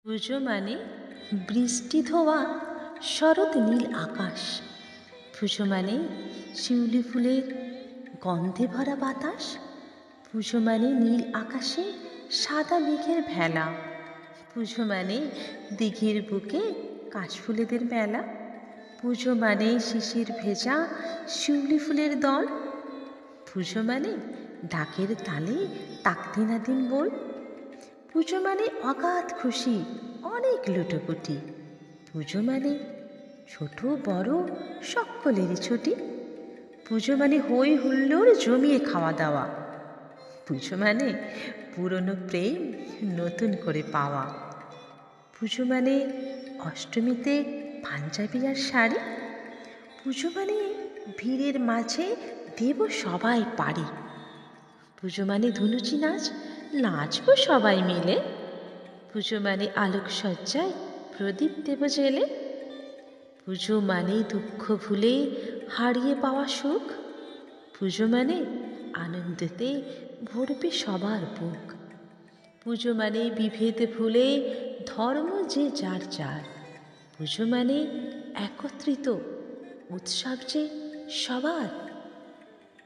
পুজো মানে বৃষ্টি ধোয়া শরৎ নীল আকাশ। পুজো মানে শিউলি ফুলের গন্ধে ভরা বাতাস। পুজো মানে নীল আকাশে সাদা মেঘের ভেলা। পুজো মানে দিঘির বুকে কাশফুলেদের মেলা। পুজো মানে শিশির ভেজা শিউলি ফুলের দল। পুজো মানে ঢাকের তালে তাকতে না দিন বল। পুজো মানে অগাধ খুশি, অনেক লুটোপুটি। পুজো মানে ছোট বড় সকলেরই ছুটি। পুজো মানে হই হুল্লোড় জমিয়ে খাওয়া দাওয়া। পুজো মানে পুরনো প্রেম নতুন করে পাওয়া। পুজো মানে অষ্টমীতে পাঞ্জাবি আর শাড়ি। পুজো মানে ভিড়ের মাঝে দেব সবাই পারি। পুজো মানে ধুনুচি নাচ, নাচবো সবাই মিলে। পুজো মানে আলোকসজ্জায় প্রদীপ দেব জেলে। পুজো মানে দুঃখ ভুলে হারিয়ে পাওয়া সুখ। পুজো মানে আনন্দেতে ভরবে সবার বুক। পুজো মানে বিভেদ ভুলে ধর্ম যে যার যার। পুজো মানে একত্রিত উৎসব যে সবার।